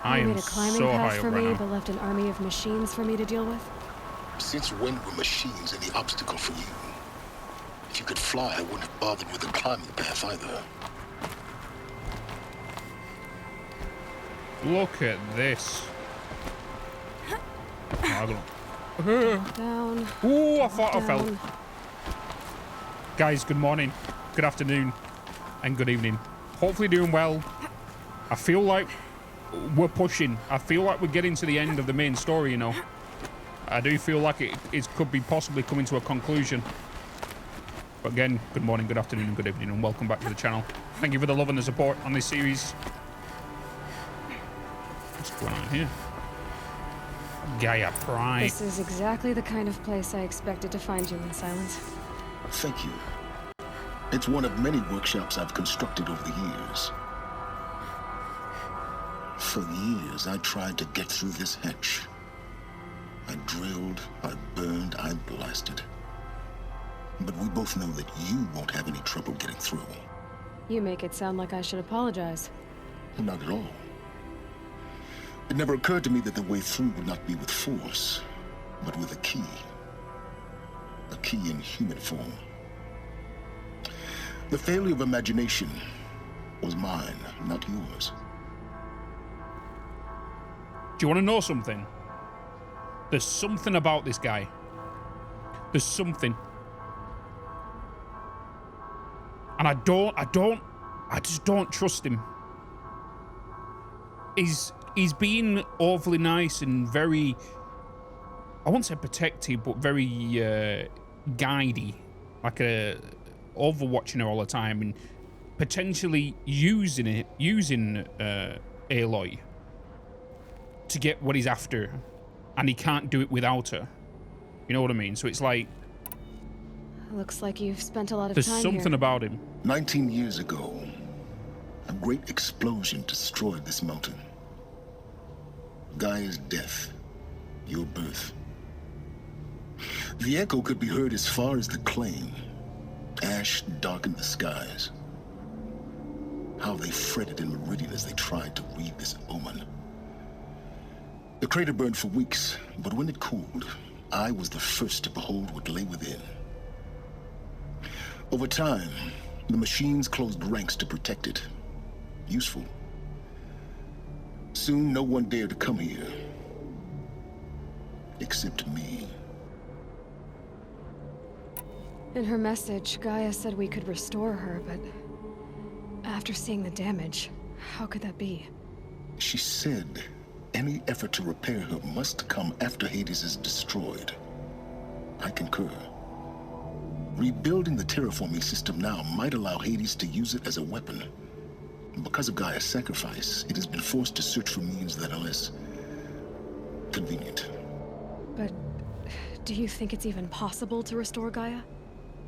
I am made a climbing so path high for up me, right now. but left an army of machines for me to deal with. Since when were machines any obstacle for you? If you could fly, I wouldn't have bothered with a climbing path either. Look at this. Down. Ooh, I thought I fell. Down. Guys, good morning, good afternoon, and good evening. Hopefully doing well. I feel like we're pushing. I feel like we're getting to the end of the main story, you know. I do feel like it could be possibly coming to a conclusion. But again, good morning, good afternoon, and good evening, and welcome back to the channel. Thank you for the love and the support on this series. What's going on here? Gaia Prime. This is exactly the kind of place I expected to find you in silence. Thank you. It's one of many workshops I've constructed over the years. For years, I tried to get through this hatch. I drilled, I burned, I blasted. But we both know that you won't have any trouble getting through. You make it sound like I should apologize. Not at all. It never occurred to me that the way through would not be with force, but with a key. A key in human form. The failure of imagination was mine, not yours. Do you want to know something? There's something about this guy. There's something. And I just don't trust him. He's being awfully nice and very, I won't say protective, but very guidey, like overwatching her all the time, and potentially using Aloy to get what he's after, and he can't do it without her. You know what I mean? So it's like, Looks like you've spent a lot of there's time something here. about him. 19 years ago, a great explosion destroyed this mountain. Gaia's death, your birth. The echo could be heard as far as the claim. Ash darkened the skies. How they fretted in Meridian as they tried to read this omen. The crater burned for weeks, but when it cooled, I was the first to behold what lay within. Over time, the machines closed ranks to protect it. Useful. Soon, no one dared to come here. Except me. In her message, Gaia said we could restore her, but after seeing the damage, how could that be? She said any effort to repair her must come after Hades is destroyed. I concur. Rebuilding the terraforming system now might allow Hades to use it as a weapon. Because of Gaia's sacrifice, it has been forced to search for means that are less convenient. But do you think it's even possible to restore Gaia?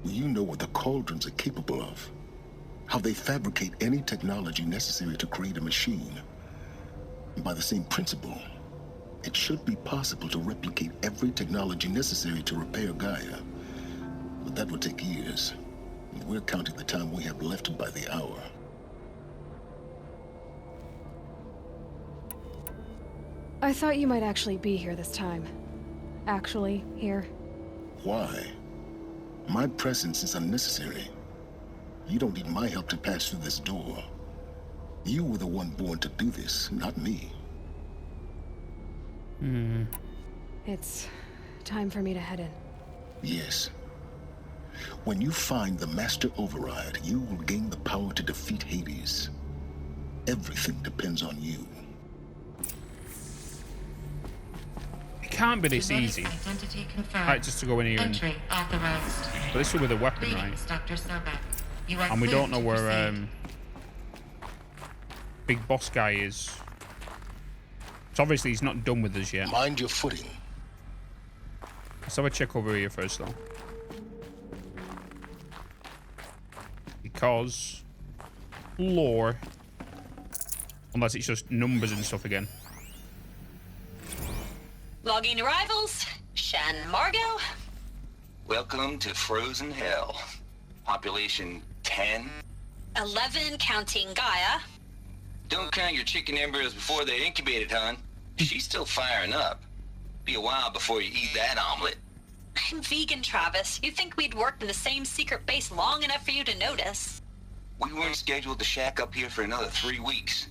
You know what the Cauldrons are capable of. How they fabricate any technology necessary to create a machine. And by the same principle, it should be possible to replicate every technology necessary to repair Gaia. But that would take years. And we're counting the time we have left by the hour. I thought you might actually be here this time. Actually, here. Why? My presence is unnecessary. You don't need my help to pass through this door. You were the one born to do this, not me. It's time for me to head in. Yes. When you find the Master Override, you will gain the power to defeat Hades. Everything depends on you. It can't be this easy. Identity confirmed. Right, just to go in here and... Entry authorized. But this is with a weapon, right? Greetings, Dr. Sobek. You are And we don't know cleared to where proceed. Big Boss guy is. So obviously he's not done with us yet. Mind your footing. Let's have a check over here first, though. Because... lore. Unless it's just numbers and stuff again. Logging arrivals. Shan Margot. Welcome to Frozen Hell. Population 10. 11 counting Gaia. Don't count your chicken embryos before they're incubated, hon. She's still firing up. Be a while before you eat that omelet. I'm vegan, Travis. You'd think we'd worked in the same secret base long enough for you to notice. We weren't scheduled to shack up here for another 3 weeks.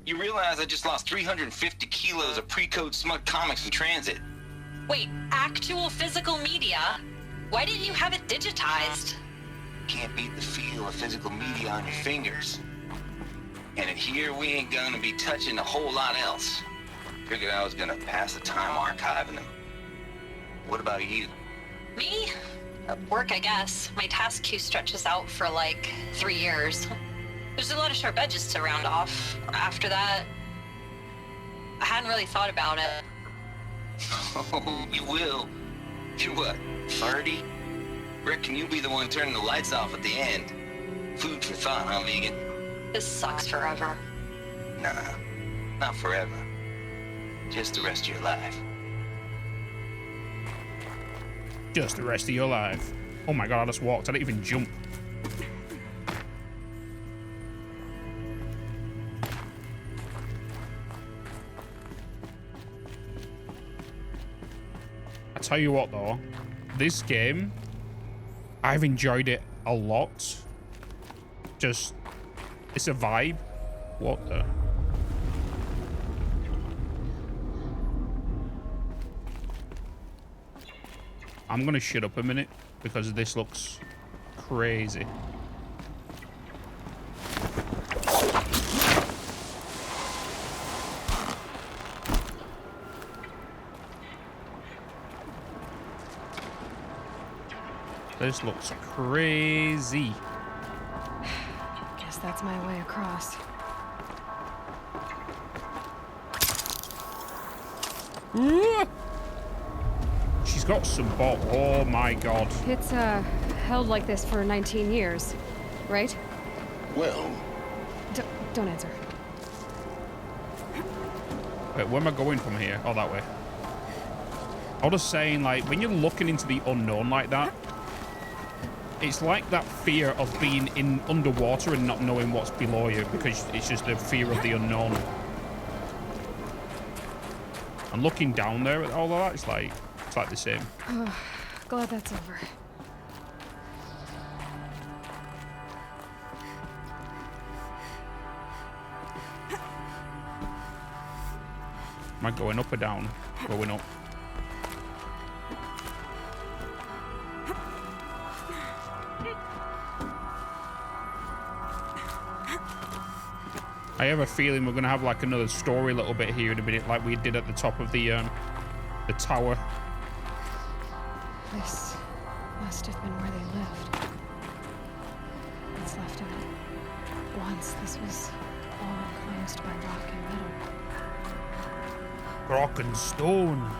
You realize I just lost 350 kilos of pre-code smut comics in transit. Wait, actual physical media? Why didn't you have it digitized? Can't beat the feel of physical media on your fingers. And in here, we ain't gonna be touching a whole lot else. Figured I was gonna pass the time archiving them. What about you? Me? Work, I guess. My task queue stretches out for like 3 years. There's a lot of sharp edges to round off. After that, I hadn't really thought about it. Oh, you will. You're what, 30? Reckon you'll be the one turning the lights off at the end. Food for thought, huh, vegan? This sucks forever. Nah, not forever. Just the rest of your life. Just the rest of your life. Oh my god, I just walked. I didn't even jump. I tell you what though, this game, I've enjoyed it a lot. Just, it's a vibe. What the? I'm gonna shut up a minute because this looks crazy. This looks crazy. Guess that's my way across. Ooh! She's got some bot. Oh my god. It's held like this for 19 years, right? Well, Don't answer. Wait, where am I going from here? Oh, that way. I was just saying, like, when you're looking into the unknown like that, it's like that fear of being in underwater and not knowing what's below you because it's just the fear of the unknown. And looking down there at all of that, it's like the same. Glad that's over. Am I going up or down? Going up. I have a feeling we're gonna have like another story a little bit here in a minute, like we did at the top of the tower. This must have been where they lived. What's left of it. Once this was all enclosed by rock and metal. Rock and stone.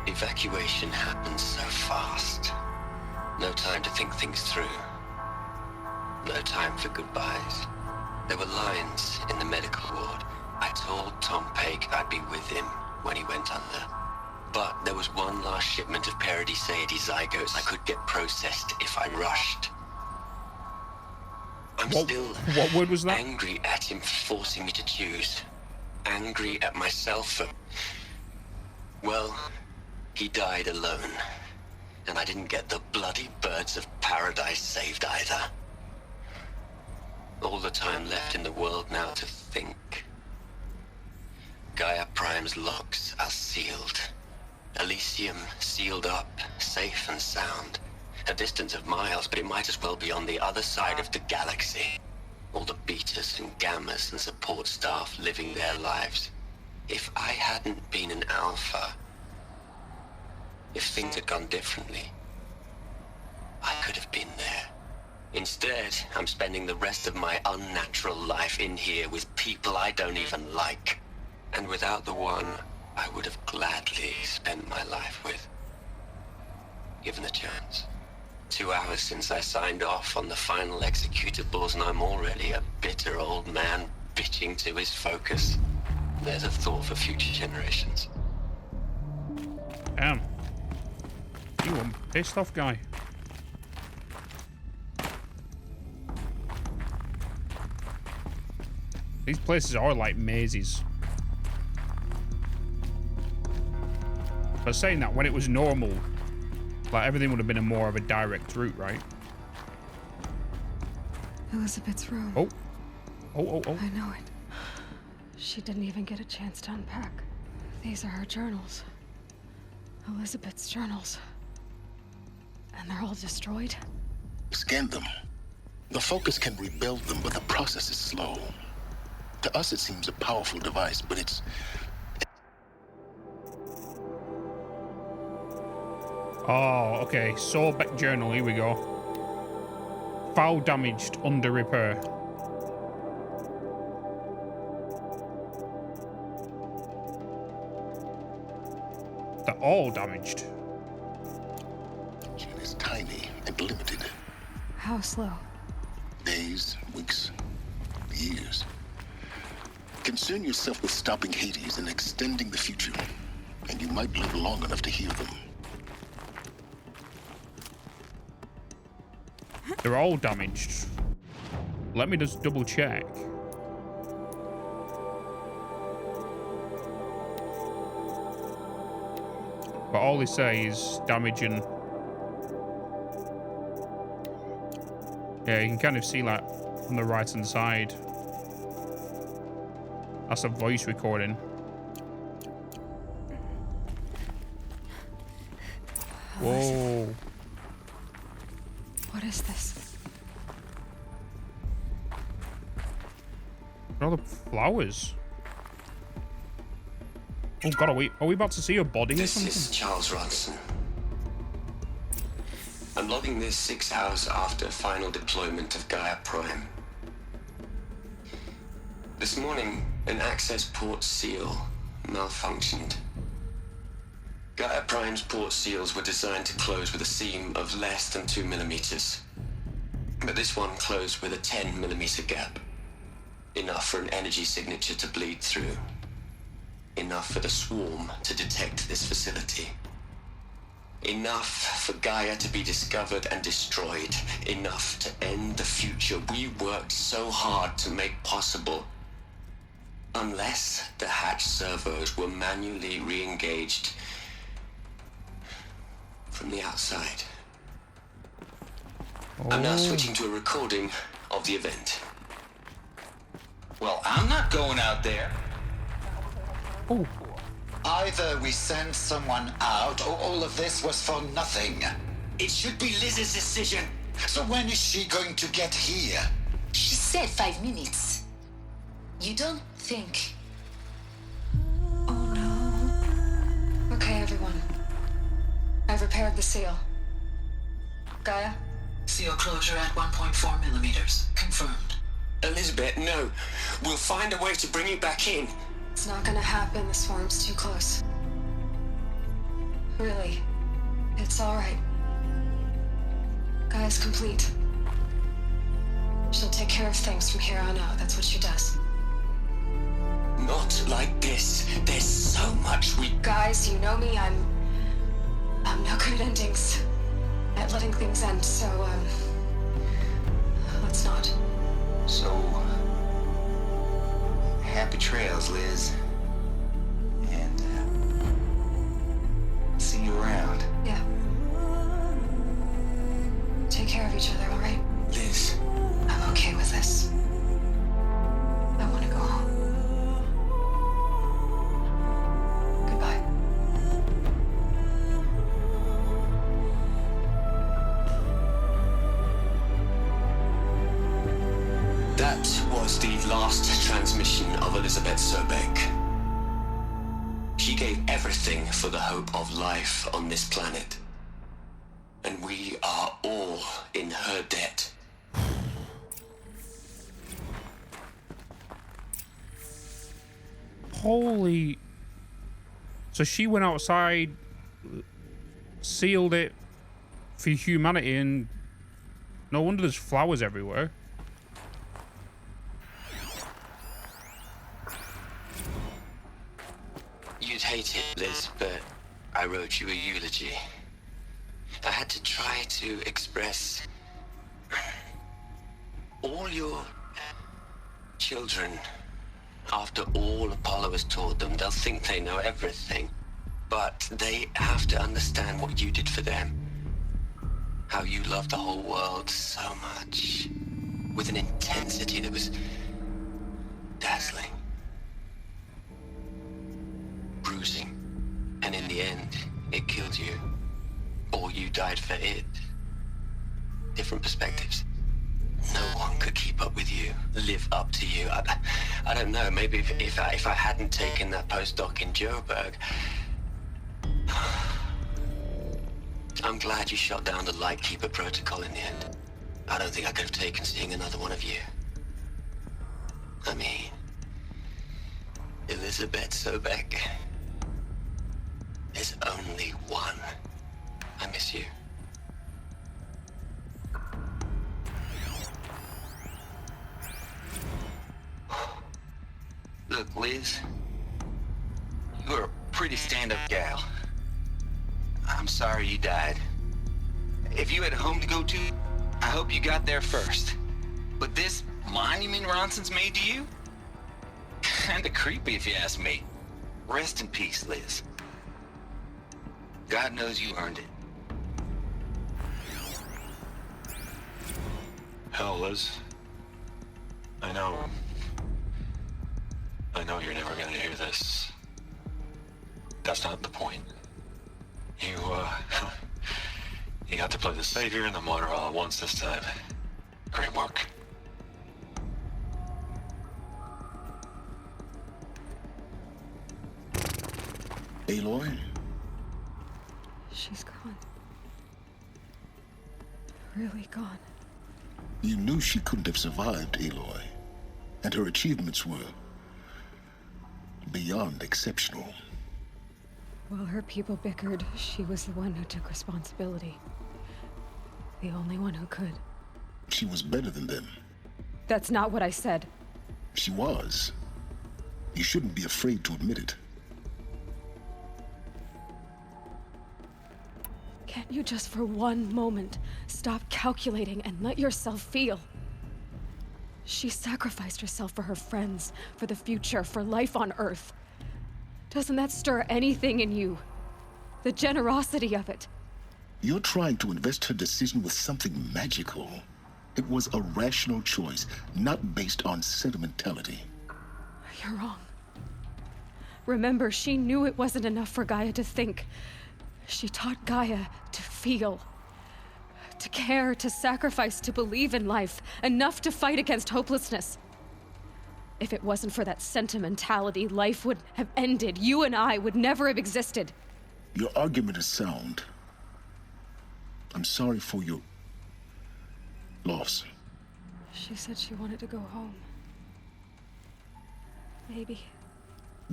Evacuation happened so fast. No time to think things through. No time for goodbyes. There were lines in the medical ward. I told Tom Pake I'd be with him when he went under. But there was one last shipment of Paradis-Sade zygotes I could get processed if I rushed. I'm still what word was that? angry at him for forcing me to choose. Angry at myself for... Well, he died alone. And I didn't get the bloody birds of paradise saved either. All the time left in the world now to think. Gaia Prime's locks are sealed. Elysium sealed up, safe and sound. A distance of miles, but it might as well be on the other side of the galaxy. All the betas and gammas and support staff living their lives. If I hadn't been an alpha, if things had gone differently, I could have been there. Instead, I'm spending the rest of my unnatural life in here with people I don't even like. And without the one I would have gladly spent my life with. Given a chance. 2 hours since I signed off on the final executables, and I'm already a bitter old man bitching to his focus. There's a thought for future generations. Damn. You one pissed off guy. These places are like mazes. But saying that, when it was normal, like everything would have been more of a direct route, right? Elizabeth's room. Oh. Oh. I know it. She didn't even get a chance to unpack. These are her journals. Elizabeth's journals. And they're all destroyed? Scan them. The Focus can rebuild them, but the process is slow. To us, it seems a powerful device, but it's... Oh, okay. Sobeck journal, here we go. File damaged, under repair. They're all damaged. It is tiny and limited. How slow? Days, weeks, years. Concern yourself with stopping Hades and extending the future, and you might live long enough to hear them. They're all damaged. Let me just double check. But all they say is damaging. Yeah, you can kind of see like on the right hand side. That's a voice recording. Whoa. What is this? What are the flowers? Oh god, are we about to see a body or something? This is Charles Ronson. I'm logging this 6 hours after final deployment of Gaia Prime. This morning, an access port seal malfunctioned. Gaia Prime's port seals were designed to close with a seam of less than 2 millimeters. But this one closed with a 10 millimeter gap. Enough for an energy signature to bleed through. Enough for the swarm to detect this facility. Enough for Gaia to be discovered and destroyed. Enough to end the future we worked so hard to make possible. Unless the hatch servos were manually re-engaged from the outside. I'm now switching to a recording of the event. Well, I'm not going out there. Oh. Either we send someone out, or all of this was for nothing. It should be Liz's decision. So when is she going to get here? She said 5 minutes. You don't think... Oh no. Okay, everyone. I've repaired the seal. Gaia? Seal closure at 1.4 millimeters. Confirmed. Elizabeth, no. We'll find a way to bring you back in. It's not gonna happen. The swarm's too close. Really. It's alright. Gaia's complete. She'll take care of things from here on out. That's what she does. Not like this. There's so much we... Guys, you know me. I'm no good at endings. At letting things end, so, let's not. So, happy trails, Liz. And, see you around. Yeah. Take care of each other, alright? Liz. I'm okay with this. I want to go home. Goodbye. That was the last transmission of Elizabeth Sobeck. She gave everything for the hope of life on this planet. And we are all in her debt. Holy... So she went outside, sealed it for humanity, and no wonder there's flowers everywhere. You'd hate it, Liz, but I wrote you a eulogy. I had to try to express all your children After all Apollo has taught them, they'll think they know everything. But they have to understand what you did for them. How you loved the whole world so much. With an intensity that was dazzling. Bruising. And in the end, it killed you. Or you died for it. Different perspectives. No one could keep up with you, live up to you. I don't know, maybe if I hadn't taken that postdoc in Joburg. I'm glad you shot down the Lightkeeper protocol in the end. I don't think I could have taken seeing another one of you. I mean, Elizabeth Sobek. There's only one. I miss you. Look, Liz, you're a pretty stand-up gal. I'm sorry you died. If you had a home to go to, I hope you got there first. But this monument Ronson's made to you? Kinda creepy if you ask me. Rest in peace, Liz. God knows you earned it. Hell, Liz. I know you're never gonna hear this. That's not the point. You got to play the savior and the martyr all at once this time. Great work. Aloy? She's gone. Really gone. You knew she couldn't have survived, Aloy. And her achievements were beyond exceptional. While her people bickered, she was the one who took responsibility. The only one who could. She was better than them. That's not what I said. She was. You shouldn't be afraid to admit it. Can't you just for one moment stop calculating and let yourself feel? She sacrificed herself for her friends, for the future, for life on Earth. Doesn't that stir anything in you? The generosity of it. You're trying to invest her decision with something magical. It was a rational choice, not based on sentimentality. You're wrong. Remember, she knew it wasn't enough for Gaia to think. She taught Gaia to feel. To care, to sacrifice, to believe in life. Enough to fight against hopelessness. If it wasn't for that sentimentality, life would have ended. You and I would never have existed. Your argument is sound. I'm sorry for your loss. She said she wanted to go home. Maybe.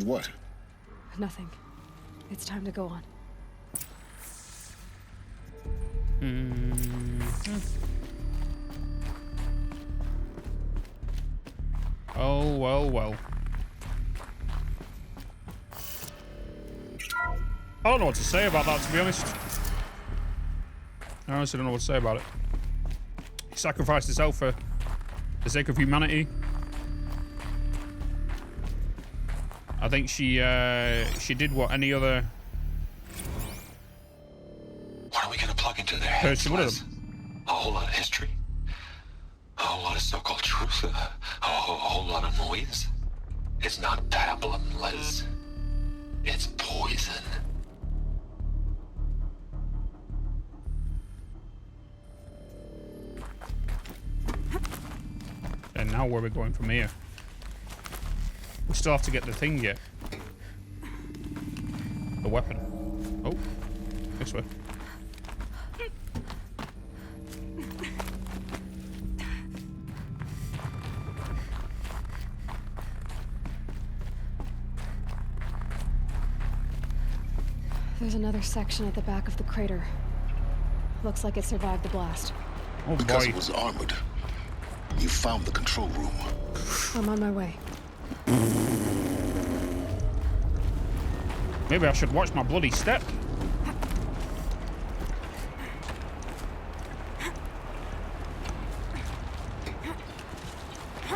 What? Nothing. It's time to go on. Oh, well. I don't know what to say about that, to be honest. I honestly don't know what to say about it. He sacrificed himself for the sake of humanity. I think she did what any other What are we gonna plug into their heads? person would have. Liz? A whole lot of history? A whole lot of so-called truth? A whole lot of noise? It's not pablum, Liz. It's poison. And now where are we going from here? We still have to get the thing yet. The weapon. Oh, this way. There's another section at the back of the crater. Looks like it survived the blast. Oh Because boy. it was armored. You found the control room. I'm on my way. Maybe I should watch my bloody step.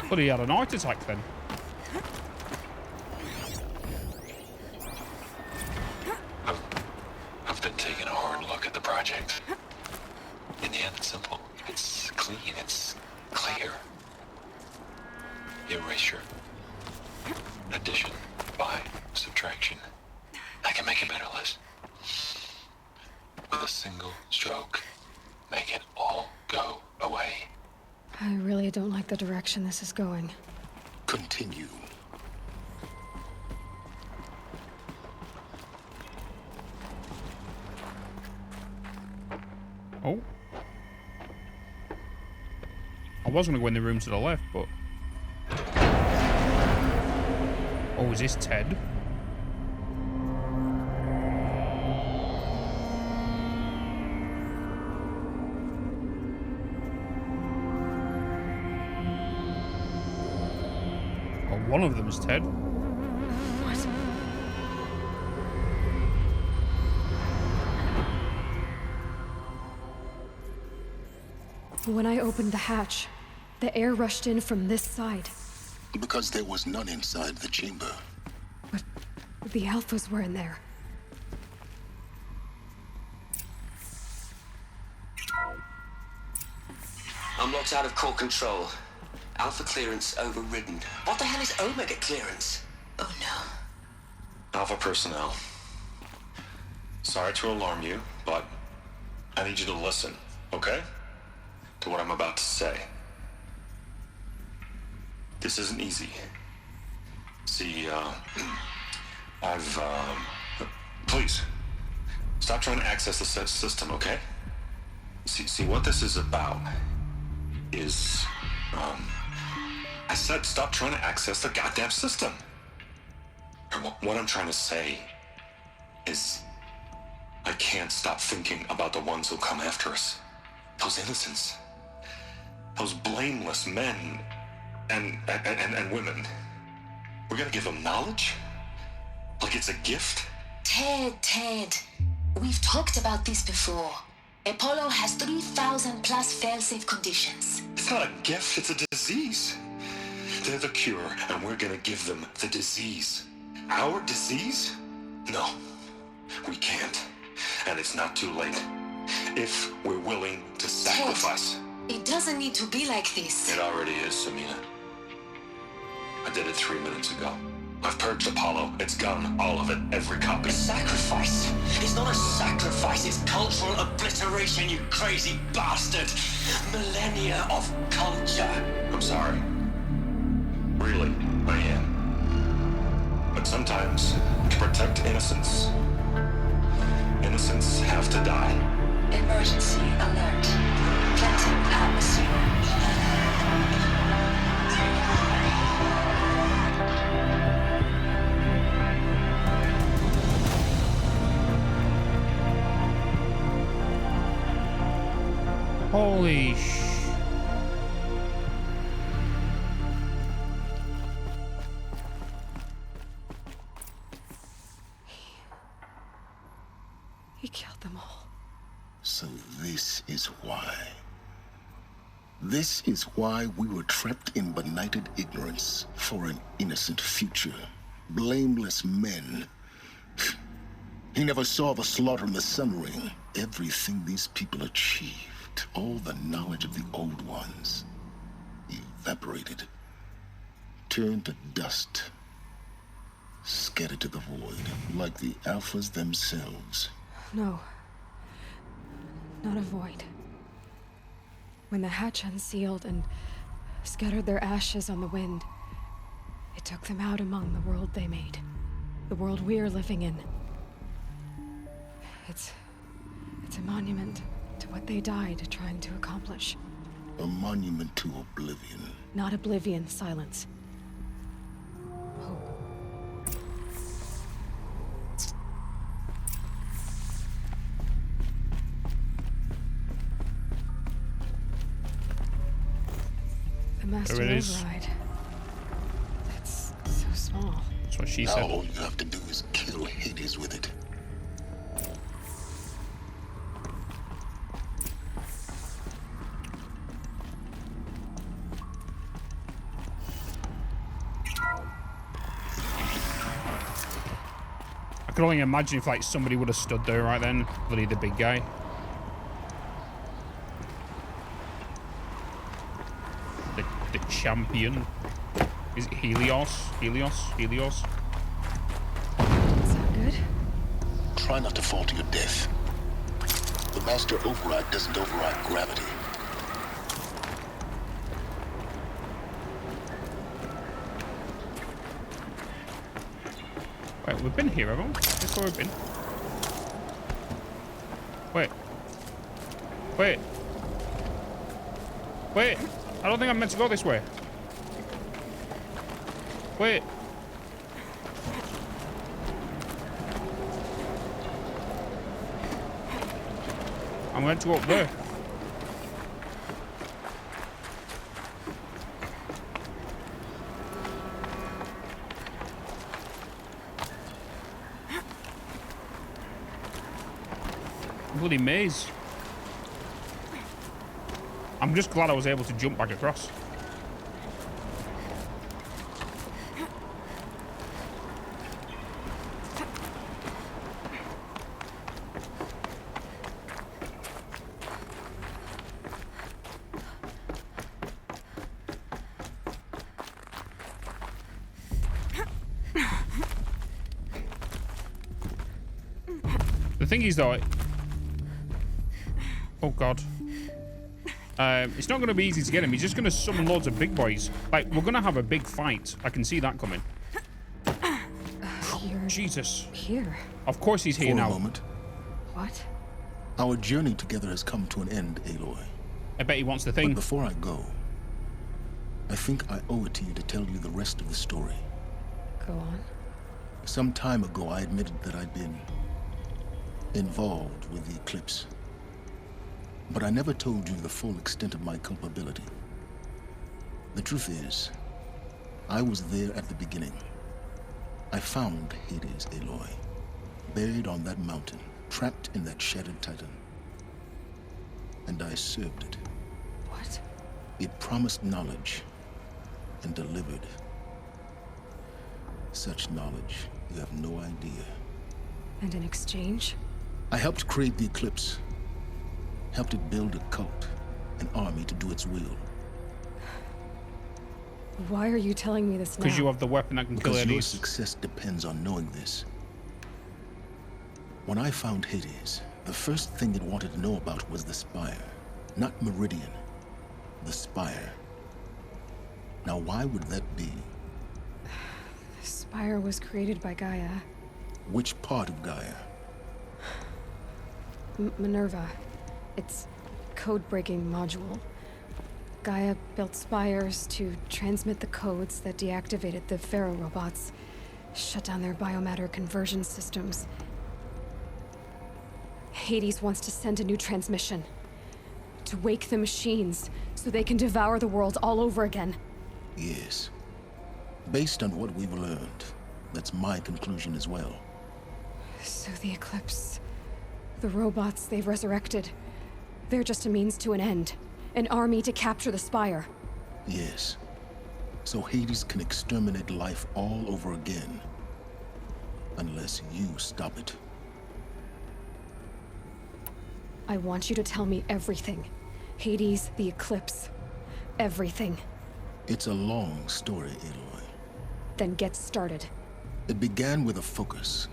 But he had an heart attack then. project. In the end, it's simple. It's clean. It's clear. Erasure. Addition. By. Subtraction. I can make it better, Liz. With a single stroke. Make it all go away. I really don't like the direction this is going. Continue. Oh. I was going to go in the room to the left, but... Oh, is this Ted? Oh, one of them is Ted. What? When I opened the hatch, the air rushed in from this side. Because there was none inside the chamber. But the alphas were in there. I'm locked out of core control. Alpha clearance overridden. What the hell is Omega clearance? Oh no. Alpha personnel. Sorry to alarm you, but I need you to listen, okay? To what I'm about to say. This isn't easy. See, please, stop trying to access the system, okay? See, what this is about is, I said stop trying to access the goddamn system. And what I'm trying to say is, I can't stop thinking about the ones who come after us. Those innocents. Those blameless men and women. We're gonna give them knowledge? Like it's a gift? Ted. We've talked about this before. Apollo has 3,000 plus fail-safe conditions. It's not a gift, it's a disease. They're the cure, and we're gonna give them the disease. Our disease? No, we can't. And it's not too late. If we're willing to sacrifice. Ted, it doesn't need to be like this. It already is, Samina. I did it 3 minutes ago. I've purged Apollo. It's gone. All of it. Every copy. Sacrifice? It's not a sacrifice, it's cultural obliteration, you crazy bastard! Millennia of culture! I'm sorry. Really, I am. But sometimes, to protect innocence, innocents have to die. Emergency alert. Planting atmosphere. Holy He killed them all. So this is why. This is why we were trapped in benighted ignorance for an innocent future. Blameless men. He never saw the slaughter in the Sun Ring. Everything these people achieved, all the knowledge of the old ones, evaporated, turned to dust, scattered to the void, like the Alphas themselves. No. Not a void. When the hatch unsealed and scattered their ashes on the wind, it took them out among the world they made. The world we're living in. It's a monument to what they died trying to accomplish. A monument to oblivion. Not oblivion, silence. Hope. The master There it is. override. That's so small. That's what she said. All you have to do is kill Hades with it. I can only imagine if like somebody would have stood there right then, bloody the big guy. champion. Is it Helios? Helios? Sound good? Try not to fall to your death. The master override doesn't override gravity. Wait, we've been here, haven't we? That's where we've been. Wait. I don't think I'm meant to go this way. Wait. I'm meant to go up there. Bloody maze. I'm just glad I was able to jump back across. The thing is though, oh god. It's not going to be easy to get him. He's just going to summon loads of big boys. Like, we're going to have a big fight. I can see that coming. Jesus. Here. Of course he's here now. For a moment. What? Our journey together has come to an end, Aloy. I bet he wants the thing. But before I go, I think I owe it to you to tell you the rest of the story. Go on. Some time ago, I admitted that I'd been involved with the eclipse. But I never told you the full extent of my culpability. The truth is, I was there at the beginning. I found Hades, Aloy, buried on that mountain, trapped in that shattered titan. And I served it. What? It promised knowledge and delivered. Such knowledge, you have no idea. And in exchange? I helped create the eclipse. Helped it build a cult, an army to do its will. Why are you telling me this now? Because you have the weapon that can kill Because your Hades. success depends on knowing this. When I found Hades, the first thing it wanted to know about was the Spire. Not Meridian. The Spire. Now why would that be? The Spire was created by Gaia. Which part of Gaia? Minerva. Its code-breaking module. Gaia built spires to transmit the codes that deactivated the Pharaoh robots, shut down their biomatter conversion systems. Hades wants to send a new transmission. To wake the machines, so they can devour the world all over again. Yes. Based on what we've learned, that's my conclusion as well. So the Eclipse, the robots they've resurrected, they're just a means to an end. An army to capture the Spire. Yes. So Hades can exterminate life all over again. Unless you stop it. I want you to tell me everything. Hades, the Eclipse. Everything. It's a long story, Aloy. Then get started. It began with a focus,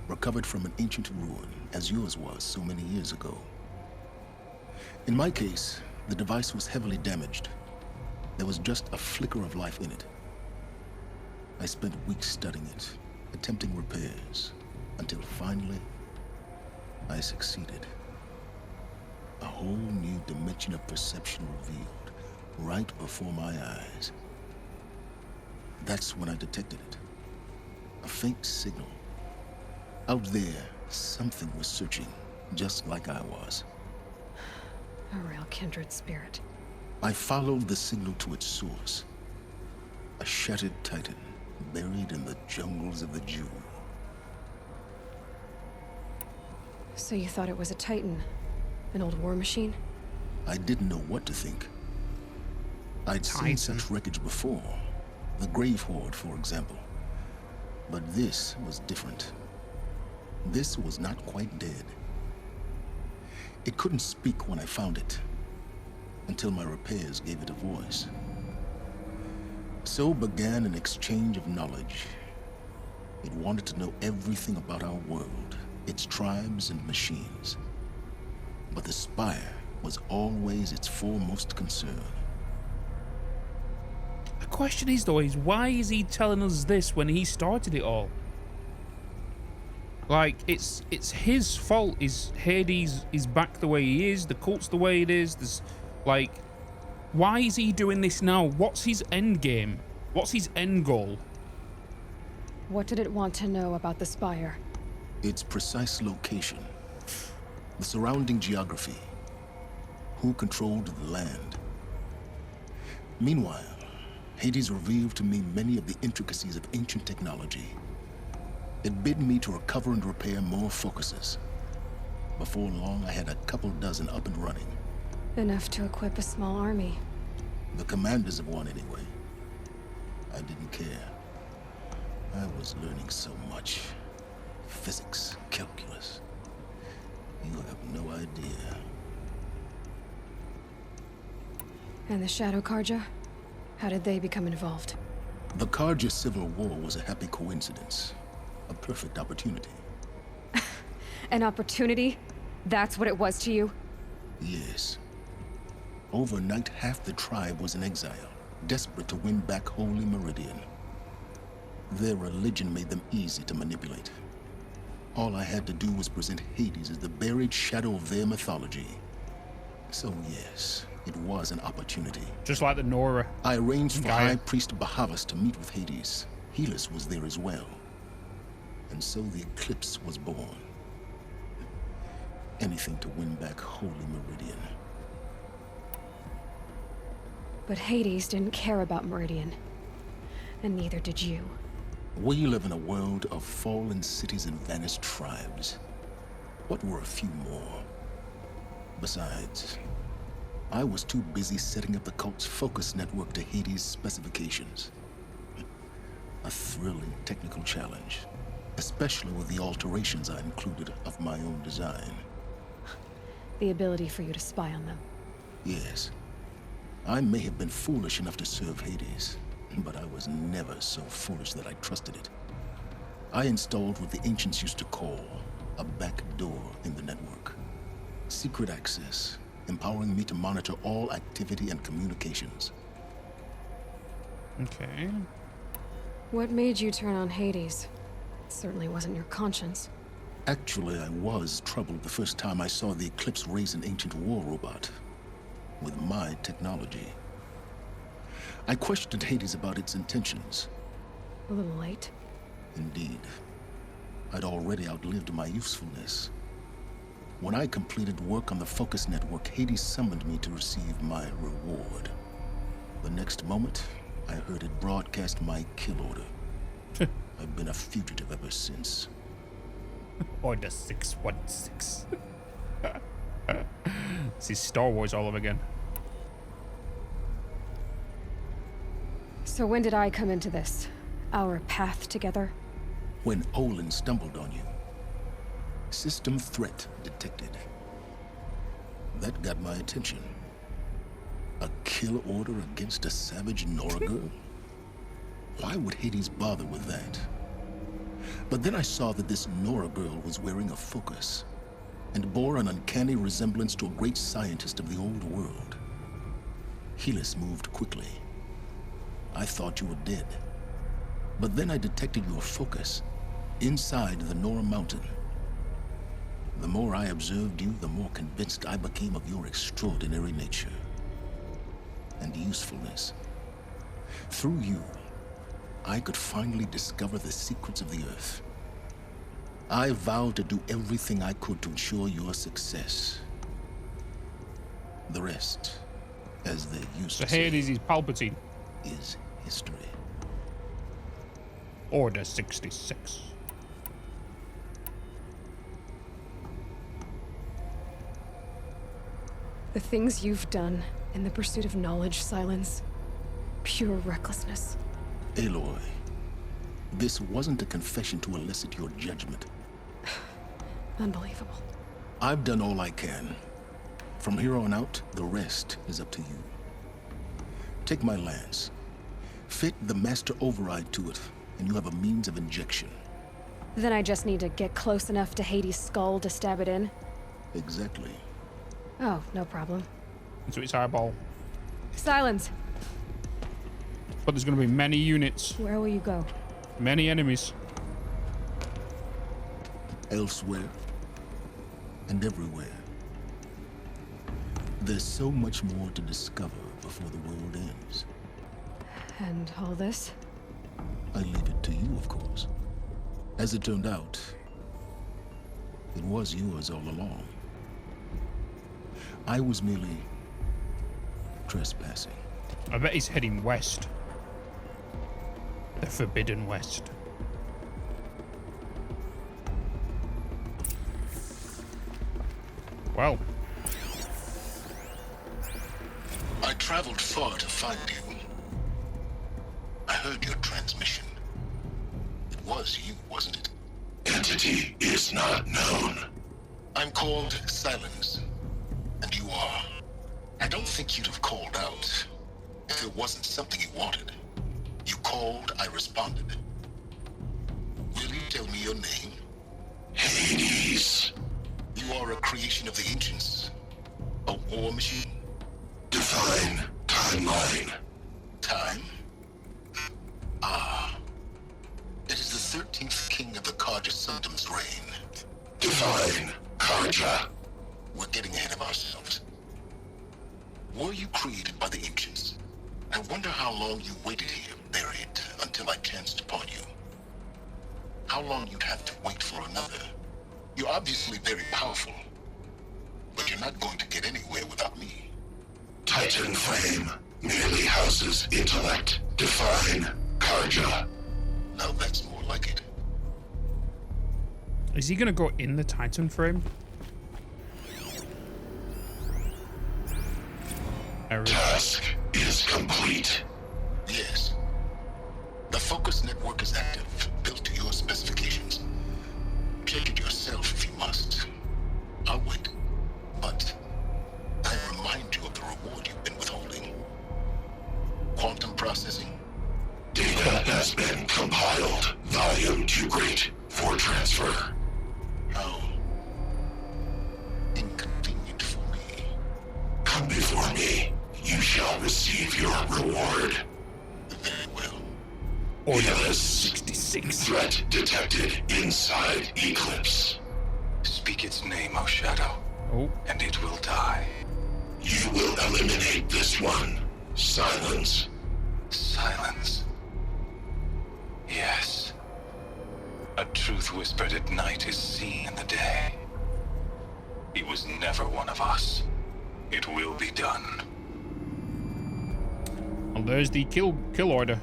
recovered from an ancient ruin, as yours was so many years ago. In my case, the device was heavily damaged. There was just a flicker of life in it. I spent weeks studying it, attempting repairs, until finally, I succeeded. A whole new dimension of perception revealed, right before my eyes. That's when I detected it. A faint signal. Out there, something was searching, just like I was. A real kindred spirit. I followed the signal to its source. A shattered titan, buried in the jungles of the Jew. So you thought it was a titan? An old war machine? I didn't know what to think. I'd seen such wreckage before. The Grave Horde, for example. But this was different. This was not quite dead. It couldn't speak when I found it, until my repairs gave it a voice. So began an exchange of knowledge. It wanted to know everything about our world, its tribes and machines. But the Spire was always its foremost concern. The question is, though, is why is he telling us this when he started it all? Like, it's his fault. Is Hades is back the way he is? The cult's the way it is. There's, like, why is he doing this now? What's his end game? What's his end goal? What did it want to know about the Spire? Its precise location, the surrounding geography, who controlled the land. Meanwhile, Hades revealed to me many of the intricacies of ancient technology. It bid me to recover and repair more focuses. Before long, I had a couple dozen up and running. Enough to equip a small army. The commanders of one, anyway. I didn't care. I was learning so much. Physics, calculus. You have no idea. And the Shadow Karja? How did they become involved? The Karja Civil War was a happy coincidence. A perfect opportunity. An opportunity? That's what it was to you? Yes. Overnight, half the tribe was in exile, desperate to win back Holy Meridian. Their religion made them easy to manipulate. All I had to do was present Hades as the buried shadow of their mythology. So yes, it was an opportunity. Just like the Nora. I arranged for Gaia. High Priest Bahavas to meet with Hades. Helis was there as well. And so the eclipse was born. Anything to win back Holy Meridian. But Hades didn't care about Meridian. And neither did you. We live in a world of fallen cities and vanished tribes. What were a few more? Besides, I was too busy setting up the cult's focus network to Hades' specifications. A thrilling technical challenge, especially with the alterations I included of my own design. The ability for you to spy on them. Yes. I may have been foolish enough to serve Hades, but I was never so foolish that I trusted it. I installed what the ancients used to call a back door in the network. Secret access, empowering me to monitor all activity and communications. Okay. What made you turn on Hades? It certainly wasn't your conscience. Actually, I was troubled the first time I saw the Eclipse raise an ancient war robot with my technology. I questioned Hades about its intentions. A little late. Indeed. I'd already outlived my usefulness. When I completed work on the Focus Network, Hades summoned me to receive my reward. The next moment, I heard it broadcast my kill order. I've been a fugitive ever since. Order 616. This is Star Wars all over again. So when did I come into this? Our path together? When Olin stumbled on you. System threat detected. That got my attention. A kill order against a savage Nora girl? Why would Hades bother with that? But then I saw that this Nora girl was wearing a focus and bore an uncanny resemblance to a great scientist of the old world. Helis moved quickly. I thought you were dead. But then I detected your focus inside the Nora mountain. The more I observed you, the more convinced I became of your extraordinary nature and usefulness. Through you, I could finally discover the secrets of the Earth. I vowed to do everything I could to ensure your success. The rest, as they used So to say, Hades is Palpatine. is history. Order 66. The things you've done in the pursuit of knowledge, Silence. Pure recklessness. Aloy, this wasn't a confession to elicit your judgment. Unbelievable. I've done all I can. From here on out, the rest is up to you. Take my lance. Fit the master override to it, and you have a means of injection. Then I just need to get close enough to Hades' skull to stab it in? Exactly. Oh, no problem. Into its eyeball. Silence! But there's going to be many units. Where will you go? Many enemies. Elsewhere. And everywhere. There's so much more to discover before the world ends. And all this? I leave it to you, of course. As it turned out, it was yours all along. I was merely trespassing. I bet he's heading west. The Forbidden West. Well. I traveled far to find you. I heard your transmission. It was you, wasn't it? Entity is not known. I'm called Silence, and you are. I don't think you'd have called out if it wasn't something you wanted. You called, I responded. Will you tell me your name? Hades. You are a creation of the ancients. A war machine. Define timeline. Time? Ah. It is the 13th king of the Karja Sundam's reign. Define Karja. We're getting ahead of ourselves. Were you created by the ancients? I wonder how long you waited here, buried, until I chanced upon you. How long you'd have to wait for another. You're obviously very powerful, but you're not going to get anywhere without me. Titan Flame merely houses intellect. Define Karja. Now that's more like it. Is he gonna go in the Titan frame? Task is complete. Yes. The focus network is active, built to your specifications. Check it yourself if you must. I'll wait. But I remind you of the reward you've been withholding. Quantum processing. Data has been compiled. Volume too great for transfer. How inconvenient for me. Come before me. You shall receive your reward. Very well. Order 66. Threat detected inside Eclipse. Speak its name, O Shadow. Oh. And it will die. You will eliminate this one. Silence. Silence. Yes. A truth whispered at night is seen in the day. He was never one of us. It will be done. Well, there's the kill order.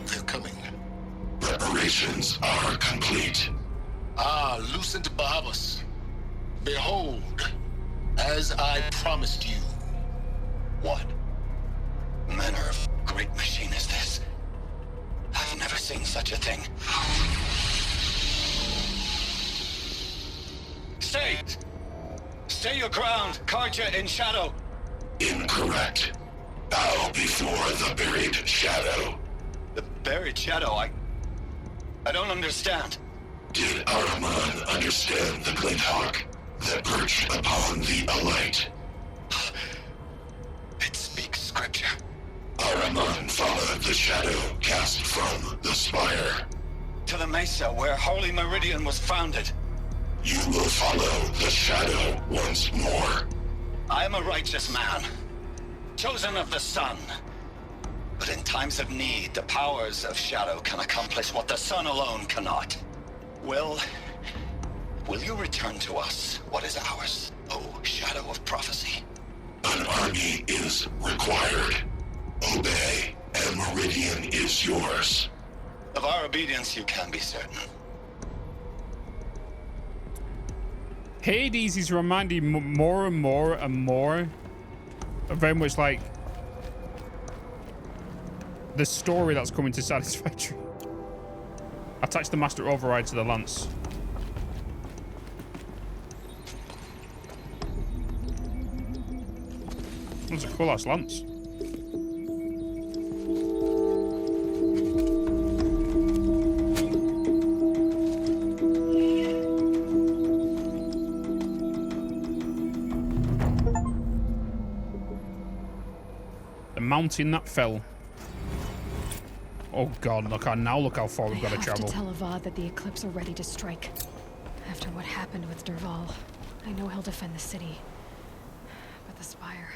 They're coming. Preparations are complete. Ah, Lucent Bahavas. Behold, as I promised you. What manner of great machine is this? I've never seen such a thing. Stay! Stay your ground, Karja in shadow! Incorrect. Bow before the buried shadow. The buried shadow, I don't understand. Did Ahriman understand the glint hawk that perched upon the alight? It speaks scripture. Ahriman followed the shadow cast from the spire. To the mesa where Holy Meridian was founded. You will follow the shadow once more. I am a righteous man, chosen of the sun. But in times of need, the powers of shadow can accomplish what the sun alone cannot. Will you return to us what is ours, O Shadow of Prophecy? An army is required. Obey, and Meridian is yours. Of our obedience you can be certain. Hades is reminding more and more and more of very much like the story that's coming to Satisfactory. Attach the master override to the lance. That's a cool ass lance. mountain that fell. Oh god, look how far we've got to I have travel. to tell Avad that the Eclipse are ready to strike. After what happened with Derval, I know he'll defend the city. But the Spire...